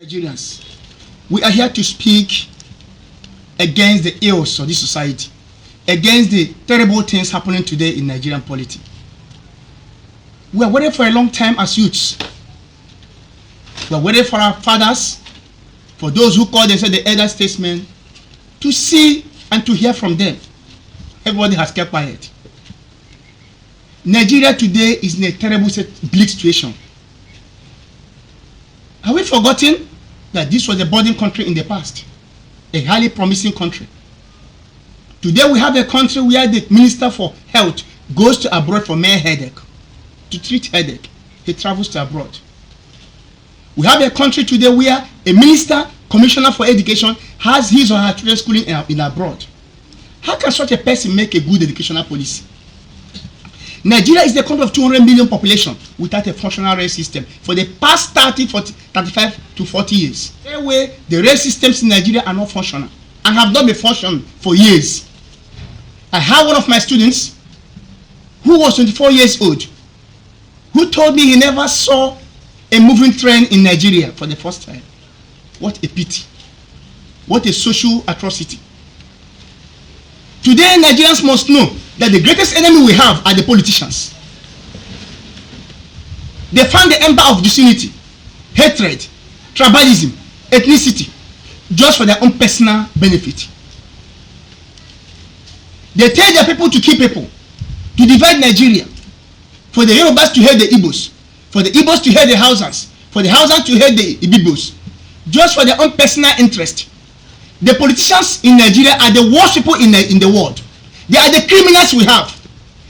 Nigerians, we are here to speak against the ills of this society, against the terrible things happening today in Nigerian polity. We are waiting for a long time as youths. We are waiting for our fathers, for those who call themselves the elder statesmen, to see and to hear from them. Everybody has kept quiet. Nigeria today is in a terrible, bleak situation. Have we forgotten that this was a budding country in the past? A highly promising country. Today we have a country where the Minister for Health goes to abroad for mere headache. To treat headache, he travels to abroad. We have a country today where a minister, commissioner for education, has his or her children schooling in abroad. How can such a person make a good educational policy? Nigeria is the country of 200 million population without a functional rail system for the past 35 to 40 years. Anyway, the rail systems in Nigeria are not functional and have not been functioning for years. I had one of my students who was 24 years old who told me he never saw a moving train in Nigeria for the first time. What a pity. What a social atrocity. Today, Nigerians must know that the greatest enemy we have are the politicians. They found the ember of disunity, hatred, tribalism, ethnicity, just for their own personal benefit. They tell their people to kill people, to divide Nigeria, for the Yorubas to hate the Igbos, for the Igbos to hate the Hausans, for the Hausans to hate the Ibibos, just for their own personal interest. The politicians in Nigeria are the worst people in the world. They are the criminals we have.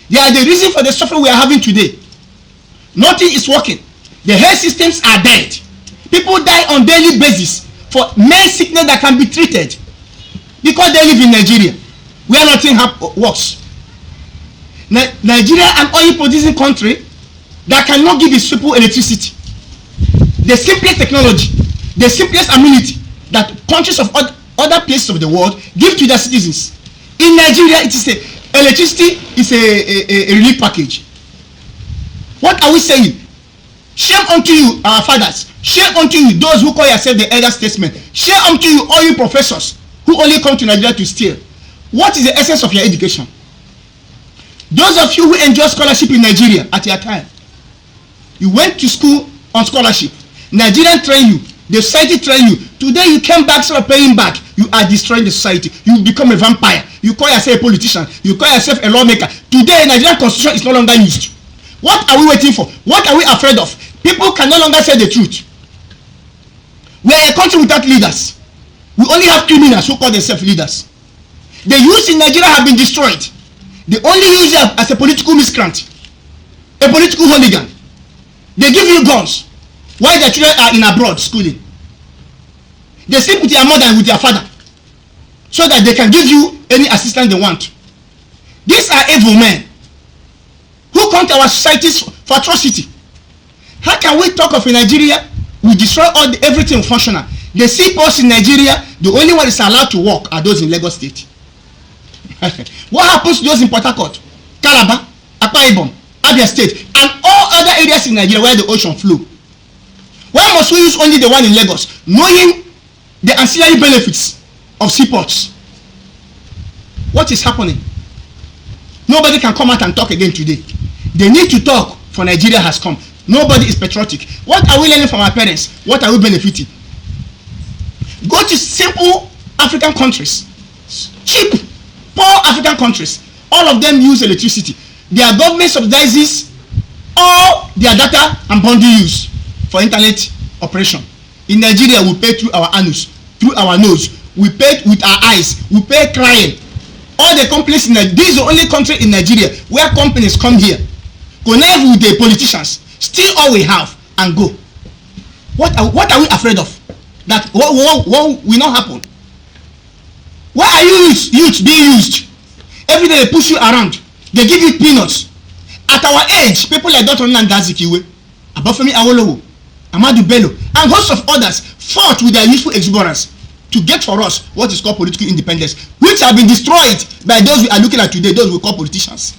They are the reason for the suffering we are having today. Nothing is working. The health systems are dead. People die on daily basis for mere sickness that can be treated because they live in Nigeria where nothing works. Nigeria, an oil producing country that cannot give its people electricity. The simplest technology, the simplest amenity that countries of other places of the world give to their citizens. In Nigeria, it is electricity is a relief package. What are we saying? Shame unto you, our fathers. Shame unto you, those who call yourselves the elder statesmen. Shame unto you, all you professors who only come to Nigeria to steal. What is the essence of your education? Those of you who enjoy scholarship in Nigeria at your time, you went to school on scholarship. Nigerian train you. The society train you. Today you came back, sort of paying back. You are destroying the society. You become a vampire. You call yourself a politician. You call yourself a lawmaker. Today, Nigerian constitution is no longer used. What are we waiting for? What are we afraid of? People can no longer say the truth. We are a country without leaders. We only have criminals who call themselves leaders. The youth in Nigeria have been destroyed. They only use you as a political miscreant, a political hooligan. They give you guns while their children are in abroad schooling. They sleep with your mother and with your father so that they can give you any assistance they want. These are evil men who come to our societies for atrocity. How can we talk of a Nigeria we destroy everything functional? They see us in Nigeria, the only one is allowed to work are those in Lagos State. What happens to those in Port Harcourt, Calabar, Akwa Ibom, Abia State, and all other areas in Nigeria where the ocean flow? Why must we use only the one in Lagos, knowing the ancillary benefits of seaports? What is happening? Nobody can come out and talk again today. They need to talk, for Nigeria has come. Nobody is patriotic. What are we learning from our parents? What are we benefiting? Go to simple African countries, cheap, poor African countries. All of them use electricity. Their government subsidizes all their data and bundle use for internet operation. In Nigeria, we pay through our anus, through our nose. We pay with our eyes. We pay crying. All the companies in Nigeria, this is the only country in Nigeria where companies come here, connect with the politicians, steal all we have, and go. What are we afraid of? That what will not happen? Why are you youth being used? Every day they push you around. They give you peanuts. At our age, people like Dr. Nnamdi Azikiwe, Obafemi Awolowo, Ahmadu Bello, and hosts of others fought with their youthful exuberance to get for us what is called political independence, which have been destroyed by those we are looking at today, those we call politicians.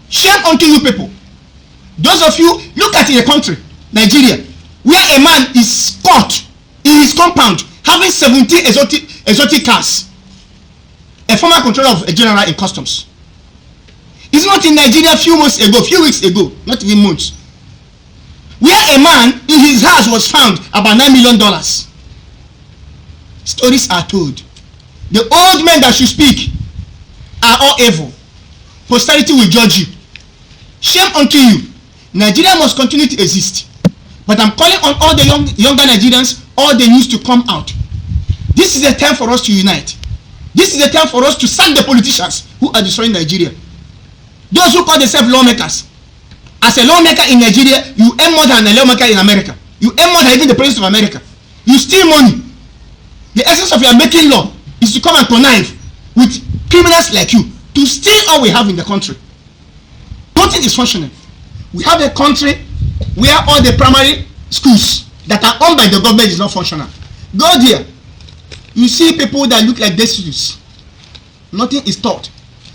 Shame unto you people. Those of you, look at your country, Nigeria, where a man is caught in his compound having 17 exotic cars. A former controller of a general in customs. Is not in Nigeria a few weeks ago, not even months, where a man in his house was found about $9 million. Stories are told. The old men that should speak are all evil. Posterity will judge you. Shame unto you. Nigeria must continue to exist. But I'm calling on all the younger Nigerians, all the youth to come out. This is a time for us to unite. This is a time for us to sack the politicians who are destroying Nigeria. Those who call themselves lawmakers. As a lawmaker in Nigeria, you earn more than a lawmaker in America. You earn more than even the president of America. You steal money. The essence of your making law is to come and connive with criminals like you to steal all we have in the country. Nothing is functioning. We have a country where all the primary schools that are owned by the government is not functional. Go there. You see people that look like destitutes. Nothing is taught.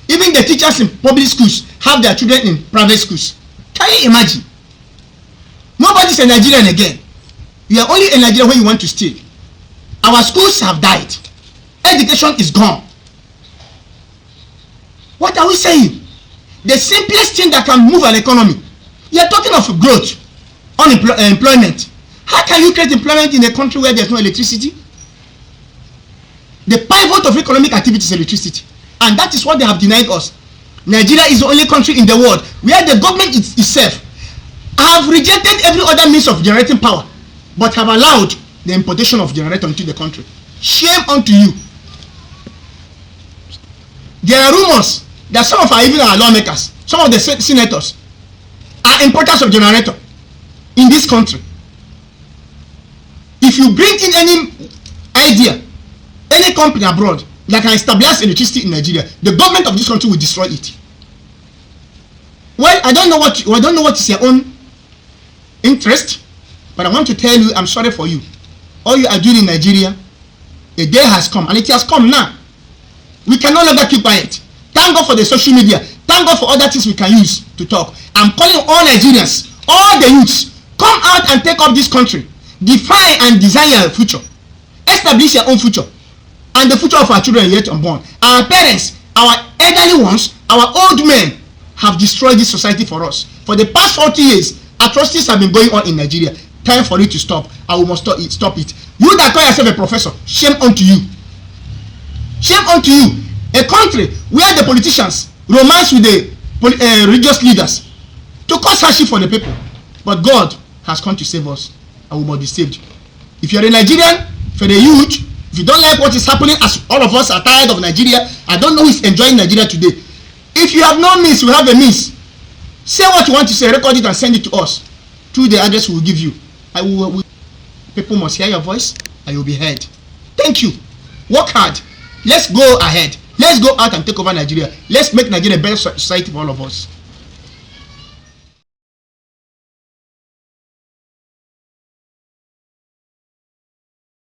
Even the teachers in public schools have their children in private schools. Can you imagine? Nobody's a Nigerian again. You are only a Nigerian when you want to steal. Our schools have died. Education is gone. What are we saying? The simplest thing that can move an economy. You are talking of growth, employment. How can you create employment in a country where there's no electricity? The pivot of economic activity is electricity. And that is what they have denied us. Nigeria is the only country in the world where the government itself have rejected every other means of generating power, but have allowed the importation of generator into the country. Shame unto you. There are rumors that some of our lawmakers, some of the senators, are importers of generator in this country. If you bring in any idea, any company abroad that can establish electricity in Nigeria, the government of this country will destroy it. Well, I don't know what is your own interest, but I want to tell you, I'm sorry for you. All you are doing in Nigeria, a day has come, and it has come now. We can no longer keep quiet. Thank God for the social media. Thank God for other things we can use to talk. I'm calling all Nigerians, all the youths, come out and take up this country. Define and design your future. Establish your own future. And the future of our children yet unborn. Our parents, our elderly ones, our old men have destroyed this society for us. For the past 40 years, atrocities have been going on in Nigeria. Time for it to stop, and we must stop it. You that call yourself a professor, shame unto you. Shame unto you. A country where the politicians romance with the religious leaders to cause hardship for the people. But God has come to save us, and we must be saved. If you're a Nigerian, for the youth, if you don't like what is happening, as all of us are tired of Nigeria, I don't know who is enjoying Nigeria today. If you have no means, you have a means. Say what you want to say, record it and send it to us through the address we will give you. People must hear your voice and you'll be heard. Thank you. Work hard. Let's go ahead. Let's go out and take over Nigeria. Let's make Nigeria a better society for all of us.